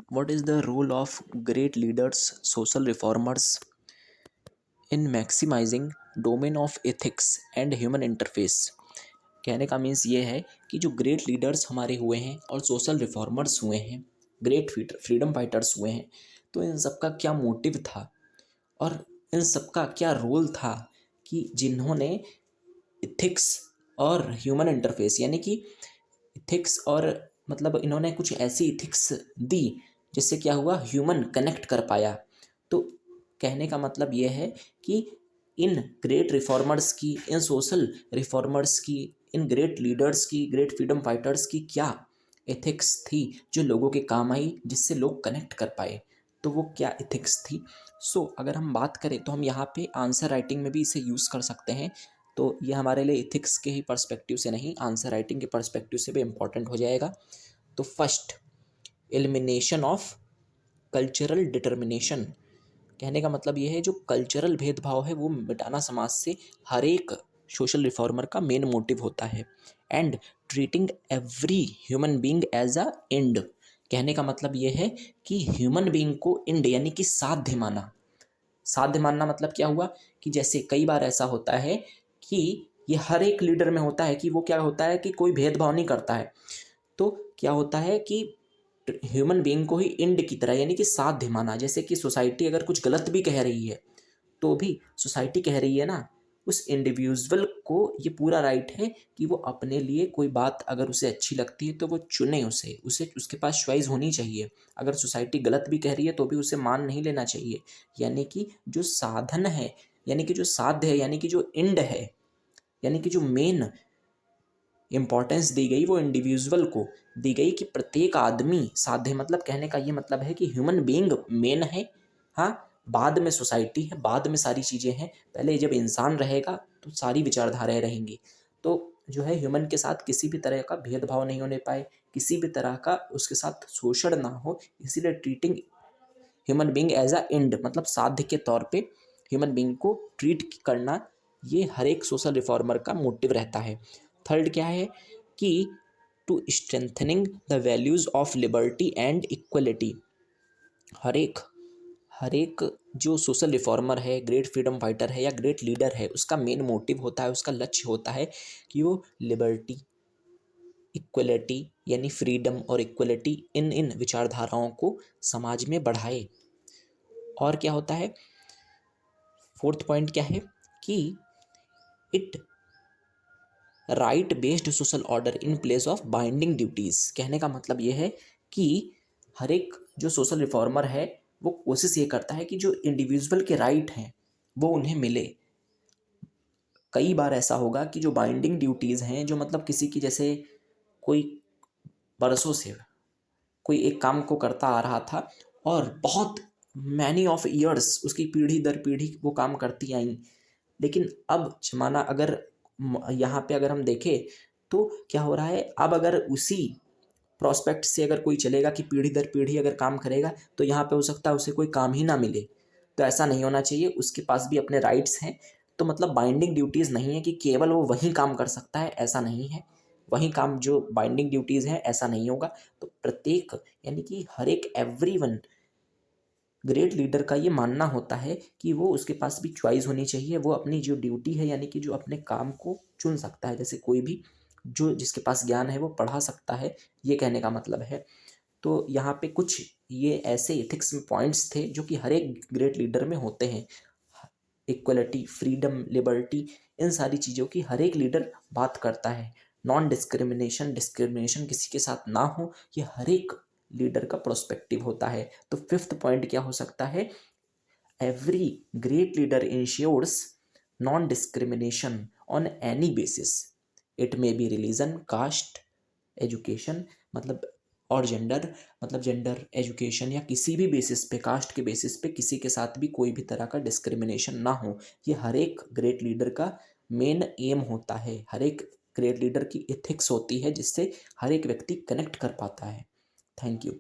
What is the role of great leaders, social reformers in maximizing domain of ethics and human interface? कहने का means ये है कि जो ग्रेट लीडर्स हमारे हुए हैं और सोशल रिफॉर्मर्स हुए हैं, ग्रेट फ्रीडम फाइटर्स हुए हैं, तो इन सब का क्या मोटिव था और इन सब का क्या रोल था कि जिन्होंने इथिक्स और ह्यूमन इंटरफेस यानी कि इथिक्स और मतलब इन्होंने कुछ ऐसी इथिक्स दी जिससे क्या हुआ, ह्यूमन कनेक्ट कर पाया। तो कहने का मतलब ये है कि इन ग्रेट रिफॉर्मर्स की, इन सोशल रिफॉर्मर्स की, इन ग्रेट लीडर्स की, ग्रेट फ्रीडम फाइटर्स की क्या एथिक्स थी जो लोगों के काम आई, जिससे लोग कनेक्ट कर पाए। तो वो क्या एथिक्स थी? अगर हम बात करें तो हम यहाँ पे आंसर राइटिंग में भी इसे यूज़ कर सकते हैं। तो ये हमारे लिए इथिक्स के ही पर्सपेक्टिव से नहीं, आंसर राइटिंग के पर्सपेक्टिव से भी इम्पॉर्टेंट हो जाएगा। तो first, elimination of cultural determination. कहने का मतलब ये है जो कल्चरल भेदभाव है वो मिटाना समाज से हर एक सोशल रिफॉर्मर का मेन मोटिव होता है। And treating every human being as a end. कहने का मतलब ये है कि ह्यूमन बीइंग को एंड यानी कि साध्य माना। साध्य मानना मतलब क्या हुआ कि जैसे कई बार ऐसा होता है कि ये हर एक लीडर में होता है कि वो क्या होता है कि कोई भेदभाव नहीं करता है। तो क्या होता है कि ह्यूमन बीइंग को ही एंड की तरह यानी कि साध्य माना। जैसे कि सोसाइटी अगर कुछ गलत भी कह रही है तो भी सोसाइटी कह रही है ना, उस इंडिविजुअल को ये पूरा राइट है कि वो अपने लिए कोई बात अगर उसे अच्छी लगती है तो वो चुने, उसे उसके पास चॉइस होनी चाहिए। अगर सोसाइटी गलत भी कह रही है तो भी उसे मान नहीं लेना चाहिए। यानी कि जो साधन है, यानी कि जो साध्य है, यानी कि जो एंड है, यानी कि जो मेन इंपॉर्टेंस दी गई वो इंडिविजुअल को दी गई कि प्रत्येक आदमी साध्य, मतलब कहने का ये मतलब है कि ह्यूमन बीइंग मेन है। हाँ, बाद में सोसाइटी है, बाद में सारी चीज़ें हैं। पहले जब इंसान रहेगा तो सारी विचारधाराएं रहेंगी। तो जो है ह्यूमन के साथ किसी भी तरह का भेदभाव नहीं होने पाए, किसी भी तरह का उसके साथ शोषण ना हो, इसीलिए treating human being as a end मतलब साध्य के तौर पे ह्यूमन बीइंग को ट्रीट करना, ये हर एक सोशल रिफॉर्मर का मोटिव रहता है। थर्ड क्या है कि to strengthening the values of liberty and equality. हर एक हर एक जो सोशल रिफॉर्मर है, ग्रेट फ्रीडम फाइटर है या ग्रेट लीडर है, उसका मेन मोटिव होता है, उसका लक्ष्य होता है कि वो लिबर्टी, इक्वलिटी यानी फ्रीडम और इक्वलिटी इन इन विचारधाराओं को समाज में बढ़ाए। और क्या होता है, फोर्थ पॉइंट क्या है कि it right based social order in place of binding duties. कहने का मतलब ये है कि हर एक जो सोशल रिफॉर्मर है वो कोशिश ये करता है कि जो इंडिविजुअल के राइट हैं वो उन्हें मिले। कई बार ऐसा होगा कि जो बाइंडिंग ड्यूटीज़ हैं, जो मतलब किसी की, जैसे कोई बरसों से कोई एक काम को करता आ रहा था और बहुत मैनी ऑफ ईयर्स उसकी पीढ़ी दर पीढ़ी वो काम करती आई, लेकिन अब जमाना अगर यहाँ पे अगर हम देखें तो क्या हो रहा है, अब अगर उसी प्रोस्पेक्ट से अगर कोई चलेगा कि पीढ़ी दर पीढ़ी अगर काम करेगा तो यहाँ पे हो सकता है उसे कोई काम ही ना मिले। तो ऐसा नहीं होना चाहिए, उसके पास भी अपने राइट्स हैं। तो मतलब बाइंडिंग ड्यूटीज़ नहीं है कि केवल वो वही काम कर सकता है, ऐसा नहीं है। वही काम जो बाइंडिंग ड्यूटीज़ हैं ऐसा नहीं होगा। तो प्रत्येक यानी कि हर एक एवरीवन ग्रेट लीडर का ये मानना होता है कि वो उसके पास भी चॉइस होनी चाहिए, वो अपनी जो ड्यूटी है यानी कि जो अपने काम को चुन सकता है। जैसे कोई भी जो जिसके पास ज्ञान है वो पढ़ा सकता है, ये कहने का मतलब है। तो यहाँ पे कुछ ये ऐसे एथिक्स में पॉइंट्स थे जो कि हर एक ग्रेट लीडर में होते हैं। इक्वलिटी, फ्रीडम, लिबर्टी, इन सारी चीज़ों की हर एक लीडर बात करता है। नॉन डिस्क्रिमिनेशन, डिस्क्रिमिनेशन किसी के साथ ना हो, ये हर एक लीडर का प्रोस्पेक्टिव होता है। तो फिफ्थ पॉइंट क्या हो सकता है, every great leader ensures non discrimination on any basis, it may be religion, caste, education मतलब और जेंडर, मतलब जेंडर, एजुकेशन या किसी भी बेसिस पे, कास्ट के बेसिस पे किसी के साथ भी कोई भी तरह का डिस्क्रिमिनेशन ना हो। ये हर एक ग्रेट लीडर का मेन एम होता है। हर एक ग्रेट लीडर की एथिक्स होती है जिससे हर एक व्यक्ति कनेक्ट कर पाता है। Thank you.